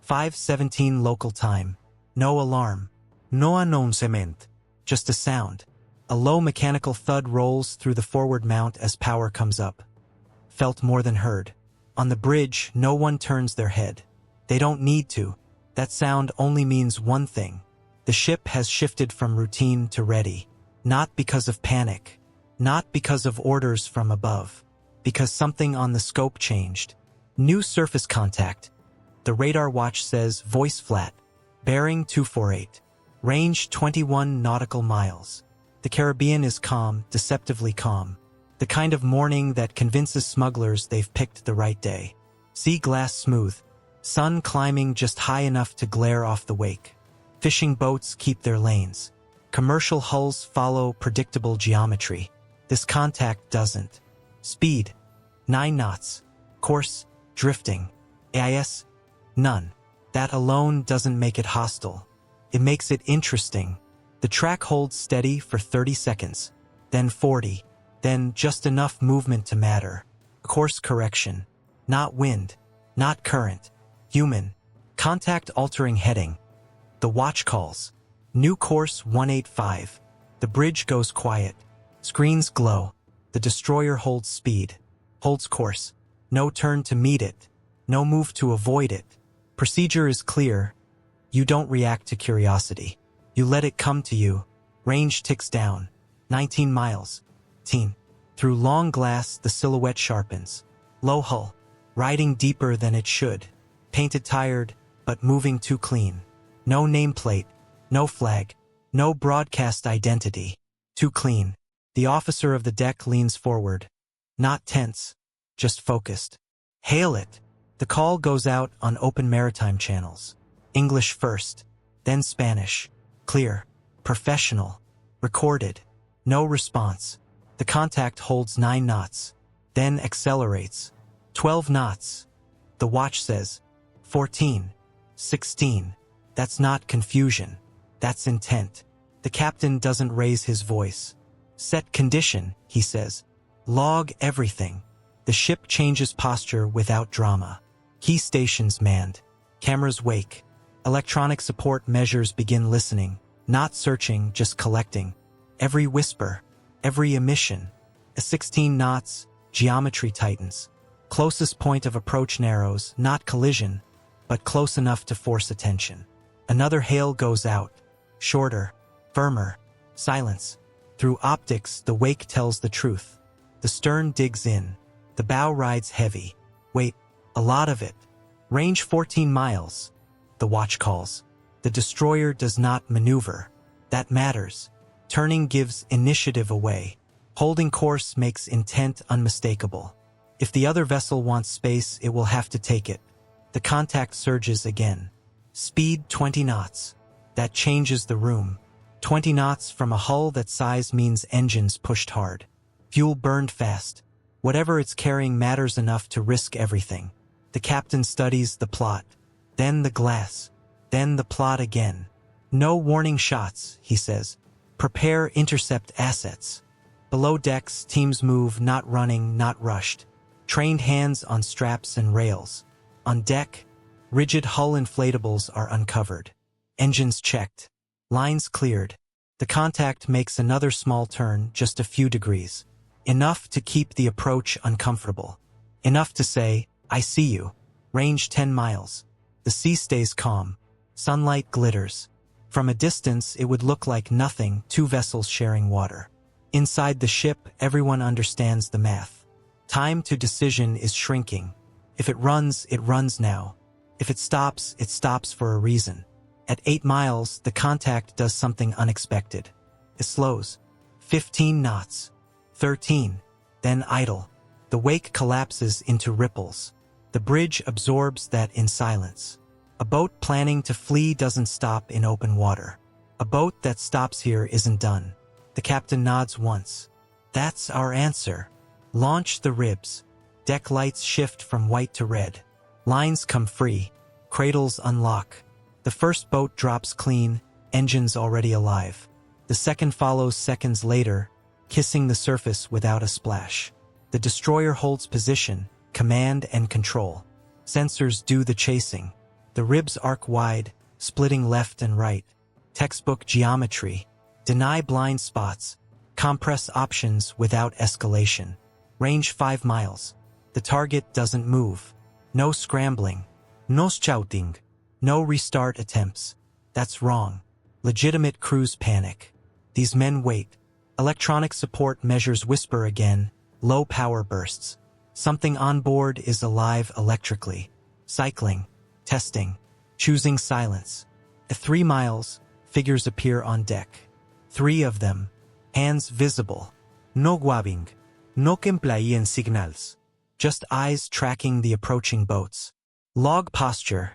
5:17 local time. No alarm. No announcement. Just a sound. A low mechanical thud rolls through the forward mount as power comes up. Felt more than heard. On the bridge, no one turns their head. They don't need to. That sound only means one thing. The ship has shifted from routine to ready. Not because of panic. Not because of orders from above. Because something on the scope changed. New surface contact. The radar watch says voice flat. Bearing 248. Range 21 nautical miles. The Caribbean is calm, deceptively calm. The kind of morning that convinces smugglers they've picked the right day. Sea glass smooth. Sun climbing just high enough to glare off the wake. Fishing boats keep their lanes. Commercial hulls follow predictable geometry. This contact doesn't. Speed. 9 knots. Course. Drifting. AIS. None. That alone doesn't make it hostile. It makes it interesting. The track holds steady for 30 seconds. Then 40. Then just enough movement to matter. Course correction. Not wind. Not current. Human. Contact-altering heading. The watch calls. New course 185. The bridge goes quiet. Screens glow. The destroyer holds speed. Holds course. No turn to meet it. No move to avoid it. Procedure is clear. You don't react to curiosity. You let it come to you. Range ticks down. 19 miles. Through long glass, the silhouette sharpens. Low hull. Riding deeper than it should. Painted tired, but moving too clean. No nameplate. No flag. No broadcast identity. Too clean. The officer of the deck leans forward. Not tense. Just focused. Hail it. The call goes out on open maritime channels. English first. Then Spanish. Clear. Professional. Recorded. No response. The contact holds 9 knots. Then accelerates. 12 knots. The watch says 14. 16. That's not confusion. That's intent. The captain doesn't raise his voice. Set condition, he says. Log everything. The ship changes posture without drama. Key stations manned. Cameras wake. Electronic support measures begin listening. Not searching, just collecting. Every whisper. Every emission. A 16 knots, geometry tightens. Closest point of approach narrows, not collision, but close enough to force attention. Another hail goes out. Shorter. Firmer. Silence. Through optics, the wake tells the truth. The stern digs in. The bow rides heavy. Wait, a lot of it. Range 14 miles. The watch calls. The destroyer does not maneuver. That matters. Turning gives initiative away. Holding course makes intent unmistakable. If the other vessel wants space, it will have to take it. The contact surges again. Speed 20 knots. That changes the room. 20 knots from a hull that size means engines pushed hard. Fuel burned fast. Whatever it's carrying matters enough to risk everything. The captain studies the plot. Then the glass. Then the plot again. No warning shots, he says. Prepare intercept assets. Below decks, teams move, not running, not rushed. Trained hands on straps and rails. On deck, rigid hull inflatables are uncovered. Engines checked. Lines cleared. The contact makes another small turn, just a few degrees. Enough to keep the approach uncomfortable. Enough to say, I see you. Range 10 miles. The sea stays calm. Sunlight glitters. From a distance, it would look like nothing, 2 vessels sharing water. Inside the ship, everyone understands the math. Time to decision is shrinking. If it runs now. If it stops for a reason. At 8 miles, the contact does something unexpected. It slows. 15 knots. 13. Then idle. The wake collapses into ripples. The bridge absorbs that in silence. A boat planning to flee doesn't stop in open water. A boat that stops here isn't done. The captain nods once. That's our answer. Launch the ribs. Deck lights shift from white to red. Lines come free. Cradles unlock. The first boat drops clean, engines already alive. The second follows seconds later, kissing the surface without a splash. The destroyer holds position, command and control. Sensors do the chasing. The ribs arc wide, splitting left and right. Textbook geometry. Deny blind spots. Compress options without escalation. Range 5 miles. The target doesn't move. No scrambling. No shouting. No restart attempts. That's wrong. Legitimate cruise panic. These men wait. Electronic support measures whisper again. Low power bursts. Something on board is alive electrically. Cycling. Testing. Choosing silence. At 3 miles, figures appear on deck. 3 of them. Hands visible. No guaving. No complayen signals. Just eyes tracking the approaching boats. Log posture,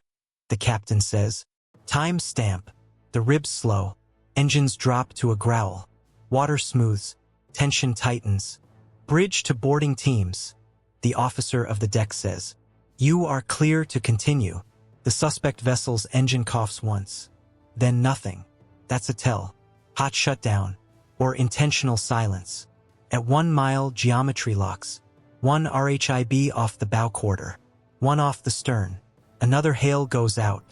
the captain says. Time stamp. The ribs slow. Engines drop to a growl. Water smooths. Tension tightens. Bridge to boarding teams. The officer of the deck says. You are clear to continue. The suspect vessel's engine coughs once. Then nothing. That's a tell. Hot shutdown. Or intentional silence. At 1 mile, geometry locks. 1 RHIB off the bow quarter. 1 off the stern. Another hail goes out.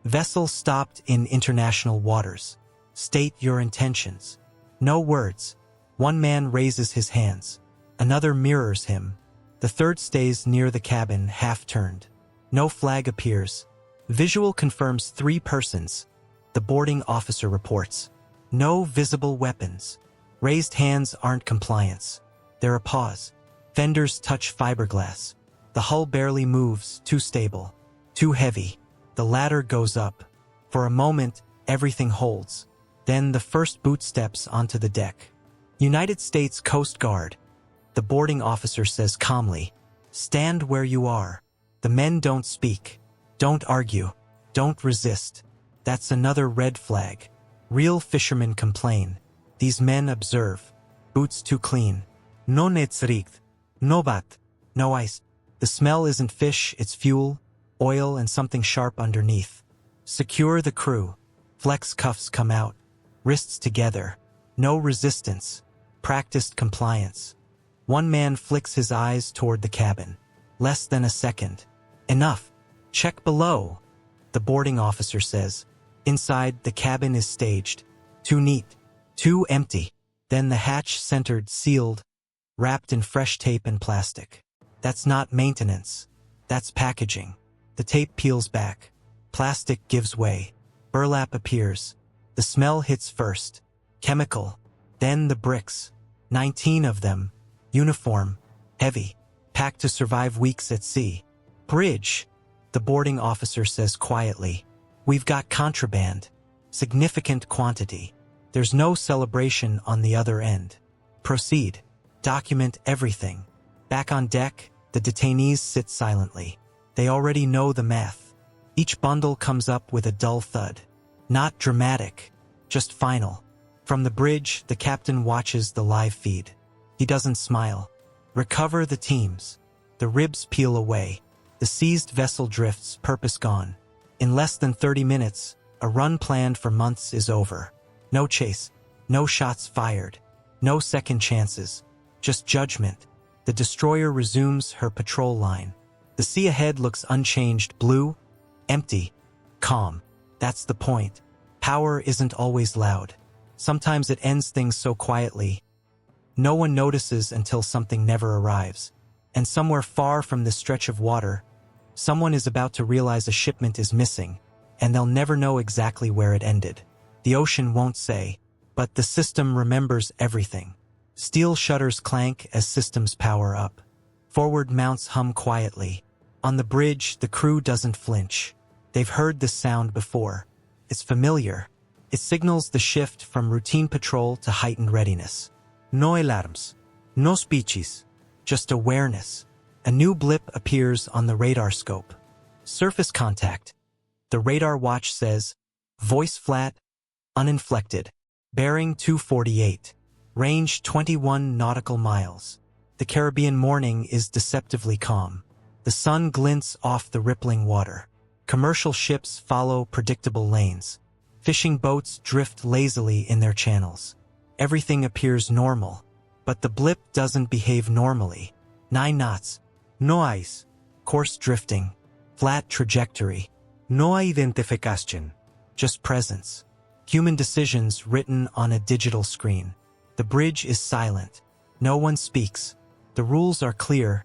Vessel stopped in international waters. State your intentions. No words. 1 man raises his hands. Another mirrors him. The third stays near the cabin, half-turned. No flag appears. Visual confirms 3 persons. The boarding officer reports. No visible weapons. Raised hands aren't compliance. They're a pause. Fenders touch fiberglass. The hull barely moves, too stable. Too heavy. The ladder goes up. For a moment, everything holds. Then the first boot steps onto the deck. United States Coast Guard. The boarding officer says calmly, stand where you are. The men don't speak. Don't argue. Don't resist. That's another red flag. Real fishermen complain. These men observe. Boots too clean. No netzricht. No bat. No ice. The smell isn't fish, it's fuel, oil, and something sharp underneath. Secure the crew. Flex cuffs come out. Wrists together. No resistance. Practiced compliance. 1 man flicks his eyes toward the cabin. Less than a second. Enough. Check below. The boarding officer says. Inside, the cabin is staged. Too neat. Too empty. Then the hatch centered, sealed, wrapped in fresh tape and plastic. That's not maintenance. That's packaging. The tape peels back. Plastic gives way. Burlap appears. The smell hits first. Chemical. Then the bricks. 19 of them. Uniform. Heavy. Packed to survive weeks at sea. Bridge. The boarding officer says quietly. We've got contraband. Significant quantity. There's no celebration on the other end. Proceed. Document everything. Back on deck, the detainees sit silently. They already know the math. Each bundle comes up with a dull thud. Not dramatic, just final. From the bridge, the captain watches the live feed. He doesn't smile. Recover the teams. The ribs peel away. The seized vessel drifts, purpose gone. In less than 30 minutes, a run planned for months is over. No chase. No shots fired. No second chances. Just judgment. The destroyer resumes her patrol line. The sea ahead looks unchanged, blue, empty, calm. That's the point. Power isn't always loud. Sometimes it ends things so quietly. No one notices until something never arrives. And somewhere far from this stretch of water, someone is about to realize a shipment is missing, and they'll never know exactly where it ended. The ocean won't say, but the system remembers everything. Steel shutters clank as systems power up. Forward mounts hum quietly. On the bridge, the crew doesn't flinch. They've heard this sound before. It's familiar. It signals the shift from routine patrol to heightened readiness. No alarms. No speeches. Just awareness. A new blip appears on the radar scope. Surface contact. The radar watch says, voice flat, uninflected. Bearing 248. Range 21 nautical miles. The Caribbean morning is deceptively calm. The sun glints off the rippling water. Commercial ships follow predictable lanes. Fishing boats drift lazily in their channels. Everything appears normal, but the blip doesn't behave normally. 9 knots. No ice. Course drifting. Flat trajectory. No identificación. Just presence. Human decisions written on a digital screen. The bridge is silent. No one speaks. The rules are clear.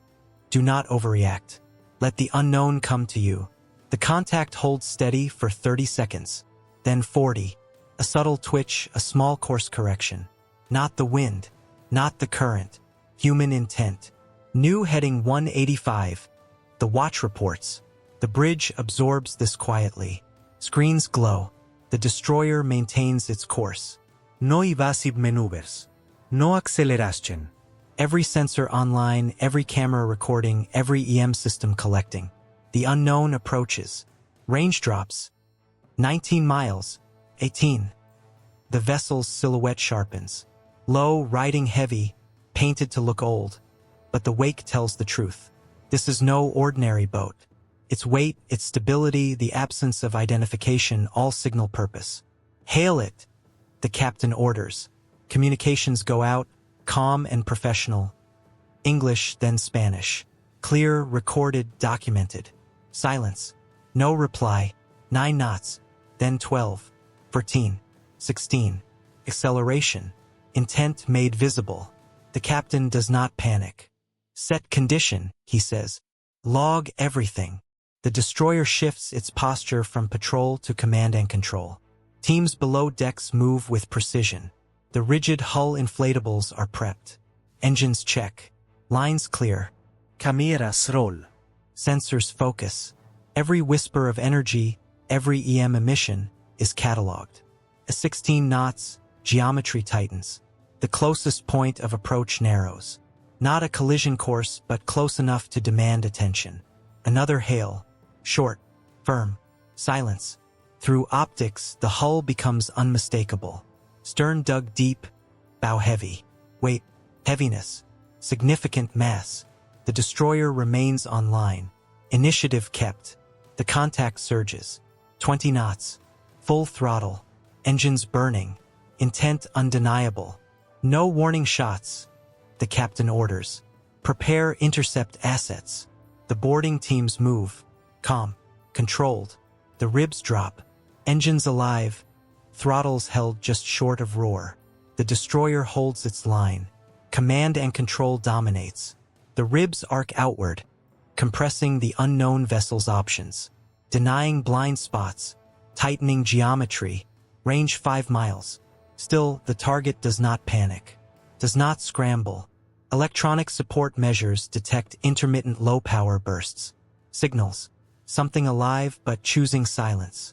Do not overreact. Let the unknown come to you. The contact holds steady for 30 seconds. Then 40. A subtle twitch, a small course correction. Not the wind. Not the current. Human intent. New heading 185. The watch reports. The bridge absorbs this quietly. Screens glow. The destroyer maintains its course. No evasive maneuvers. No acceleration. Every sensor online, every camera recording, every EM system collecting. The unknown approaches. Range drops. 19 miles. 18. The vessel's silhouette sharpens. Low, riding heavy, painted to look old. But the wake tells the truth. This is no ordinary boat. Its weight, its stability, the absence of identification all signal purpose. Hail it, the captain orders. Communications go out, calm and professional. English, then Spanish. Clear, recorded, documented. Silence. No reply. 9 knots. Then 12. 14. 16. Acceleration. Intent made visible. The captain does not panic. Set condition, he says. Log everything. The destroyer shifts its posture from patrol to command and control. Teams below decks move with precision. The rigid hull inflatables are prepped. Engines check. Lines clear. Cámaras roll. Sensors focus. Every whisper of energy, every EM emission is catalogued. At 16 knots, geometry tightens. The closest point of approach narrows. Not a collision course, but close enough to demand attention. Another hail. Short, firm, silence. Through optics, the hull becomes unmistakable. Stern dug deep, bow heavy. Weight, heaviness, significant mass. The destroyer remains online. Initiative kept. The contact surges. 20 knots. Full throttle. Engines burning. Intent undeniable. No warning shots. The captain orders. Prepare intercept assets. The boarding teams move. Calm. Controlled. The ribs drop. Engines alive. Throttles held just short of roar. The destroyer holds its line. Command and control dominates. The ribs arc outward, compressing the unknown vessel's options. Denying blind spots. Tightening geometry. Range 5 miles. Still, the target does not panic. Does not scramble. Electronic support measures detect intermittent low-power bursts. Signals. Something alive but choosing silence.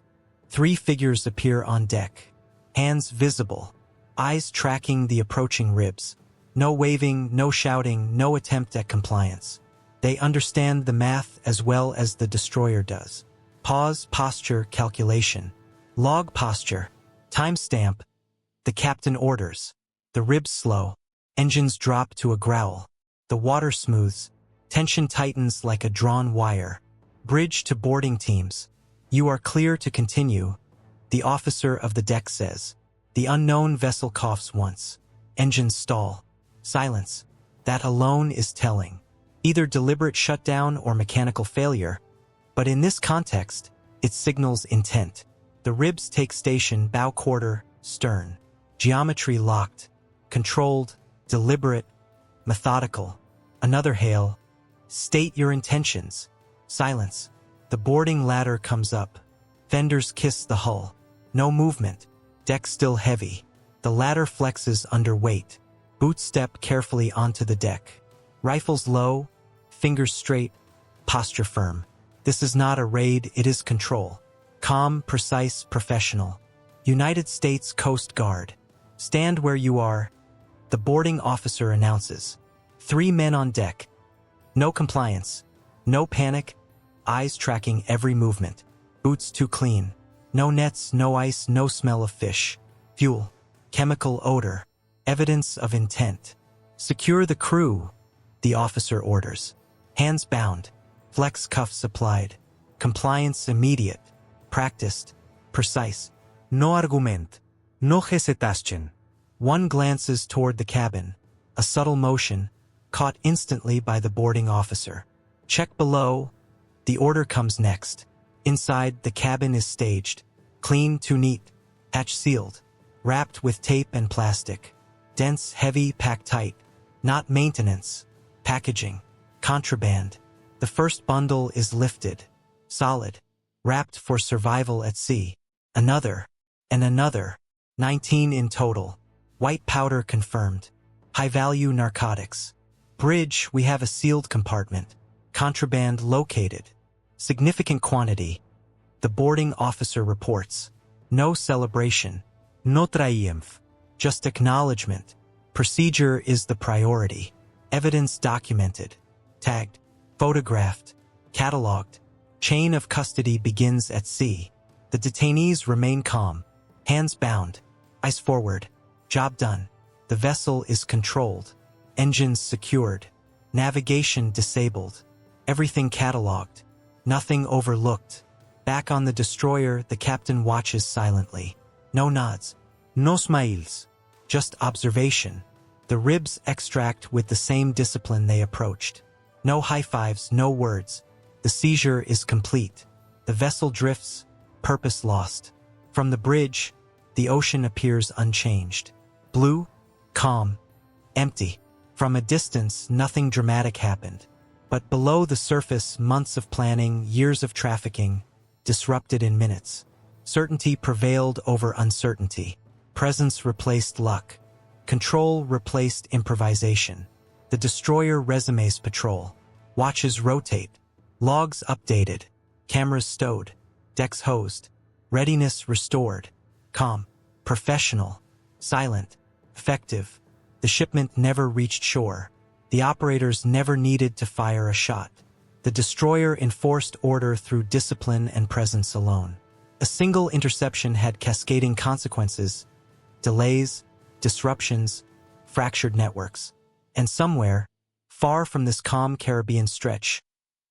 3 figures appear on deck. Hands visible. Eyes tracking the approaching ribs. No waving, no shouting, no attempt at compliance. They understand the math as well as the destroyer does. Pause, posture, calculation. Log posture. Timestamp. The captain orders. The ribs slow. Engines drop to a growl. The water smooths. Tension tightens like a drawn wire. Bridge to boarding teams. You are clear to continue, the officer of the deck says. The unknown vessel coughs once. Engines stall. Silence. That alone is telling. Either deliberate shutdown or mechanical failure. But in this context, it signals intent. The ribs take station, bow quarter, stern. Geometry locked. Controlled, deliberate, methodical. Another hail. State your intentions. Silence. The boarding ladder comes up. Fenders kiss the hull. No movement. Deck still heavy. The ladder flexes under weight. Boots step carefully onto the deck. Rifles low, fingers straight, posture firm. This is not a raid, it is control. Calm, precise, professional. United States Coast Guard. Stand where you are. The boarding officer announces. 3 men on deck. No compliance. No panic. Eyes tracking every movement. Boots too clean. No nets, no ice, no smell of fish. Fuel. Chemical odor. Evidence of intent. Secure the crew, the officer orders. Hands bound. Flex cuffs applied. Compliance immediate. Practiced. Precise. No argument. No hesitation. One glances toward the cabin. A subtle motion, caught instantly by the boarding officer. Check below. The order comes next. Inside, the cabin is staged. Clean to neat. Hatch sealed. Wrapped with tape and plastic. Dense, heavy, packed tight. Not maintenance. Packaging. Contraband. The first bundle is lifted. Solid. Wrapped for survival at sea. Another. And another. 19 in total. White powder confirmed. High-value narcotics. Bridge, we have a sealed compartment. Contraband located. Significant quantity. The boarding officer reports. No celebration. No triumph. Just acknowledgement. Procedure is the priority. Evidence documented. Tagged. Photographed. Catalogued. Chain of custody begins at sea. The detainees remain calm. Hands bound. Eyes forward. Job done. The vessel is controlled. Engines secured. Navigation disabled. Everything catalogued. Nothing overlooked. Back on the destroyer, the captain watches silently. No nods. No smiles. Just observation. The ribs extract with the same discipline they approached. No high-fives, no words. The seizure is complete. The vessel drifts, purpose lost. From the bridge, the ocean appears unchanged. Blue, calm, empty. From a distance, nothing dramatic happened. But below the surface, months of planning, years of trafficking, disrupted in minutes. Certainty prevailed over uncertainty. Presence replaced luck. Control replaced improvisation. The destroyer resumes patrol. Watches rotate. Logs updated. Cameras stowed. Decks hosed. Readiness restored. Calm. Professional. Silent. Effective. The shipment never reached shore. The operators never needed to fire a shot. The destroyer enforced order through discipline and presence alone. A single interception had cascading consequences. Delays, disruptions, fractured networks. And somewhere, far from this calm Caribbean stretch,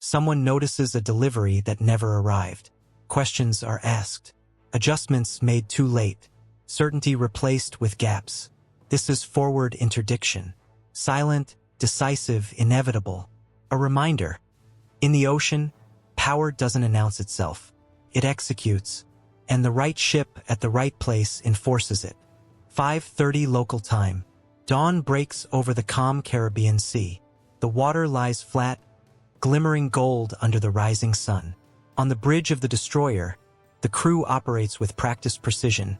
someone notices a delivery that never arrived. Questions are asked. Adjustments made too late. Certainty replaced with gaps. This is forward interdiction. Silent, decisive, inevitable. A reminder. In the ocean, power doesn't announce itself. It executes. And the right ship at the right place enforces it. 5:30 local time. Dawn breaks over the calm Caribbean Sea. The water lies flat, glimmering gold under the rising sun. On the bridge of the destroyer, the crew operates with practiced precision.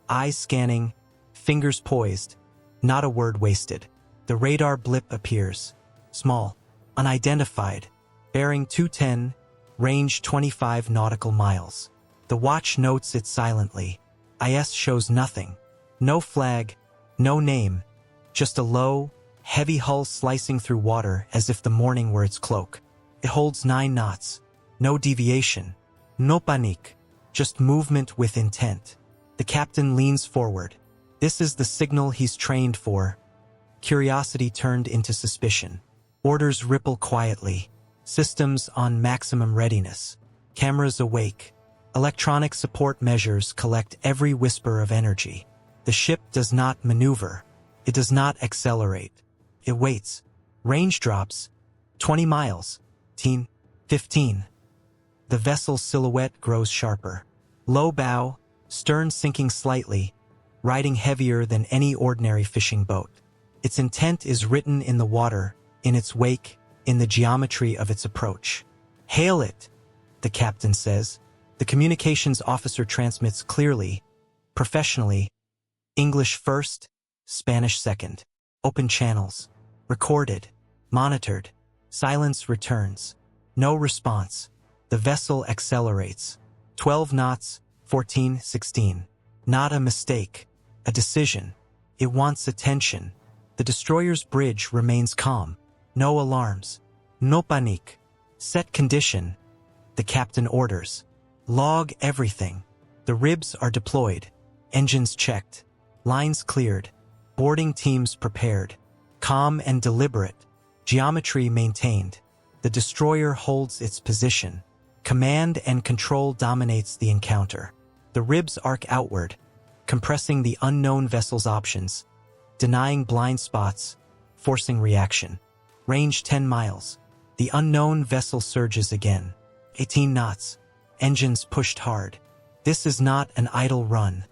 Eyes scanning, fingers poised, not a word wasted. The radar blip appears. Small, unidentified, bearing 210, range 25 nautical miles. The watch notes it silently. IS shows nothing. No flag, no name, just a low, heavy hull slicing through water as if the morning were its cloak. It holds 9 knots. No deviation. No panique. Just movement with intent. The captain leans forward. This is the signal he's trained for. Curiosity turned into suspicion. Orders ripple quietly. Systems on maximum readiness. Cameras awake. Electronic support measures collect every whisper of energy. The ship does not maneuver. It does not accelerate. It waits. Range drops. 20 miles. 15. The vessel's silhouette grows sharper. Low bow, stern sinking slightly, riding heavier than any ordinary fishing boat. Its intent is written in the water, in its wake, in the geometry of its approach. Hail it, the captain says. The communications officer transmits clearly, professionally, English first, Spanish second. Open channels. Recorded. Monitored. Silence returns. No response. The vessel accelerates. 12 knots, 14, 16. Not a mistake. A decision. It wants attention. The destroyer's bridge remains calm. No alarms. No panique. Set condition. The captain orders. Log everything. The ribs are deployed. Engines checked. Lines cleared. Boarding teams prepared. Calm and deliberate. Geometry maintained. The destroyer holds its position. Command and control dominates the encounter. The ribs arc outward, compressing the unknown vessel's options, denying blind spots, forcing reaction. Range 10 miles. The unknown vessel surges again. 18 knots. engines pushed hard. This is not an idle run.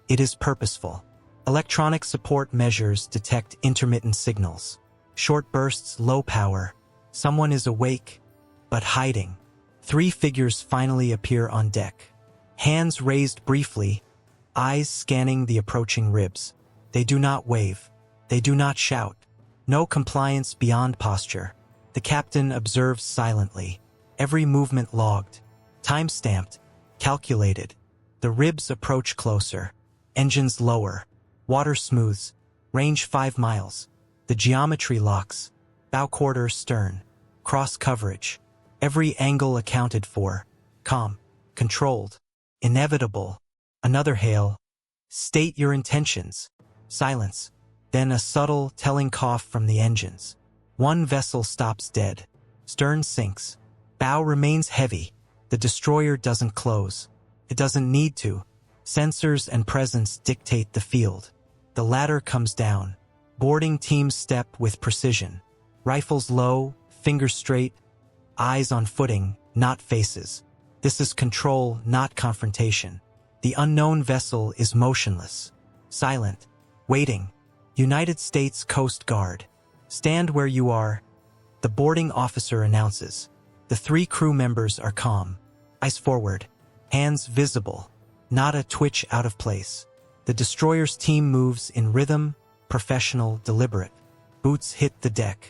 It is purposeful. Electronic support measures detect intermittent signals. Short bursts, low power. Someone is awake, but hiding. 3 figures finally appear on deck. Hands raised briefly, eyes scanning the approaching ribs. They do not wave. They do not shout. No compliance beyond posture. The captain observes silently. Every movement logged. Time-stamped. Calculated. The ribs approach closer. Engines lower. Water smooths. Range 5 miles. The geometry locks. Bow quarter stern. Cross coverage. Every angle accounted for. Calm. Controlled. Inevitable. Another hail. State your intentions. Silence. Then a subtle, telling cough from the engines. One vessel stops dead. Stern sinks. Bow remains heavy. The destroyer doesn't close. It doesn't need to. Sensors and presence dictate the field. The ladder comes down. Boarding teams step with precision. Rifles low, fingers straight, eyes on footing, not faces. This is control, not confrontation. The unknown vessel is motionless. Silent. Waiting. United States Coast Guard. Stand where you are. The boarding officer announces. The 3 crew members are calm. Eyes forward. Hands visible. Not a twitch out of place. The destroyer's team moves in rhythm, professional, deliberate. Boots hit the deck.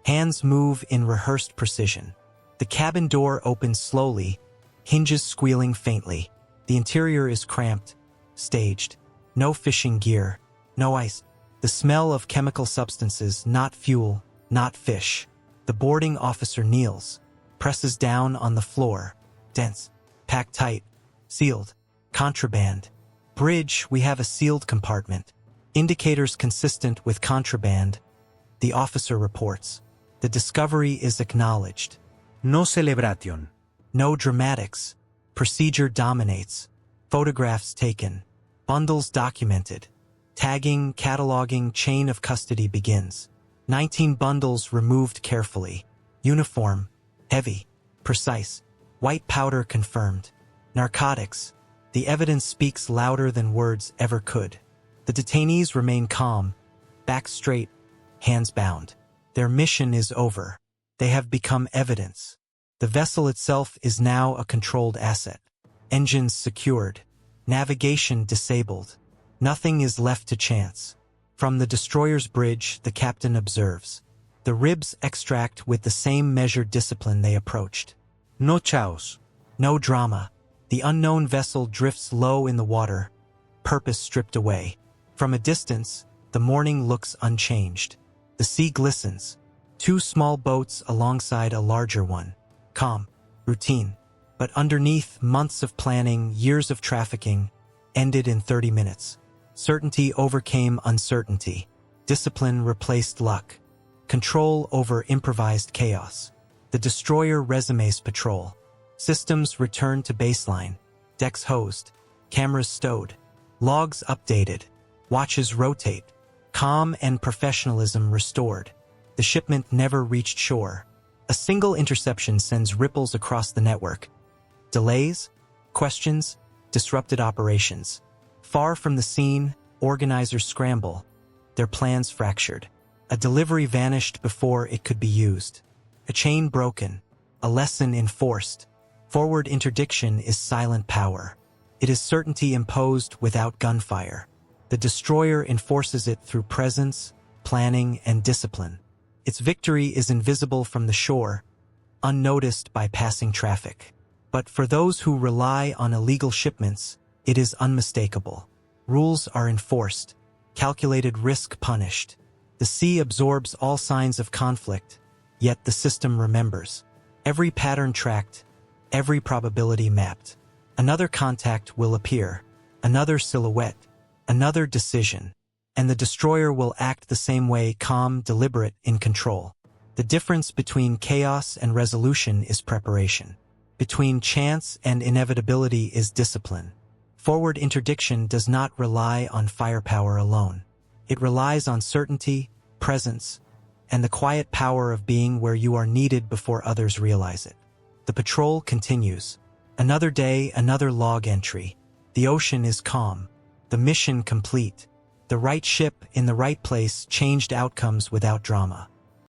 Hands move in rehearsed precision. The cabin door opens slowly, hinges squealing faintly. The interior is cramped, staged. No fishing gear, no ice. The smell of chemical substances, not fuel, not fish. The boarding officer kneels, presses down on the floor. Dense, packed tight, sealed. Contraband. Bridge, we have a sealed compartment. Indicators consistent with contraband. The officer reports. The discovery is acknowledged. No celebration. No dramatics. Procedure dominates. Photographs taken. Bundles documented. Tagging, cataloging, chain of custody begins. 19 bundles removed carefully. Uniform. Heavy. Precise. White powder confirmed. Narcotics. The evidence speaks louder than words ever could. The detainees remain calm, back straight, hands bound. Their mission is over. They have become evidence. The vessel itself is now a controlled asset. Engines secured. Navigation disabled. Nothing is left to chance. From the destroyer's bridge, the captain observes. The ribs extract with the same measured discipline they approached. No chaos. No drama. The unknown vessel drifts low in the water, purpose stripped away. From a distance, the morning looks unchanged. The sea glistens. 2 small boats alongside a larger one. Calm, routine. But underneath, months of planning, years of trafficking, ended in 30 minutes. Certainty overcame uncertainty. Discipline replaced luck. Control over improvised chaos. The destroyer resumes patrol. Systems return to baseline. Decks hosed. Cameras stowed. Logs updated. Watches rotate. Calm and professionalism restored. The shipment never reached shore. A single interception sends ripples across the network. Delays? Questions? Disrupted operations. Far from the scene, organizers scramble. Their plans fractured. A delivery vanished before it could be used. A chain broken. A lesson enforced. Forward interdiction is silent power. It is certainty imposed without gunfire. The destroyer enforces it through presence, planning, and discipline. Its victory is invisible from the shore, unnoticed by passing traffic. But for those who rely on illegal shipments, it is unmistakable. Rules are enforced, calculated risk punished. The sea absorbs all signs of conflict, yet the system remembers. Every pattern tracked, every probability mapped. Another contact will appear, another silhouette, another decision, and the destroyer will act the same way, calm, deliberate, in control. The difference between chaos and resolution is preparation. Between chance and inevitability is discipline. Forward interdiction does not rely on firepower alone. It relies on certainty, presence, and the quiet power of being where you are needed before others realize it. The patrol continues. Another day, another log entry. The ocean is calm. The mission complete. The right ship in the right place changed outcomes without drama.